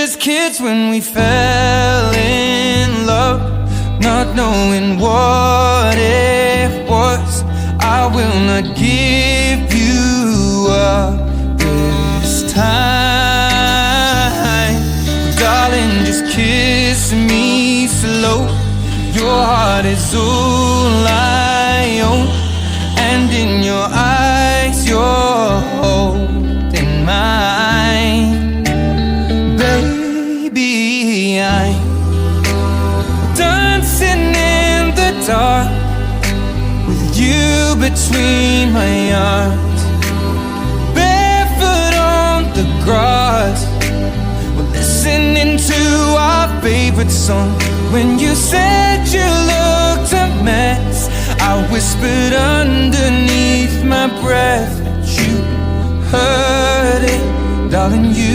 just kids when we fell in love, not knowing what it was. I will not give you up this time, darling, just kiss me slow. Your heart is all I own, and in your eyes you're holding mine. Baby, I'm dancing in the dark with you between my arms, barefoot on the grass. We're listening to our favorite song. When you said you looked a mess, I whispered underneath my breath that you heard it, darling, you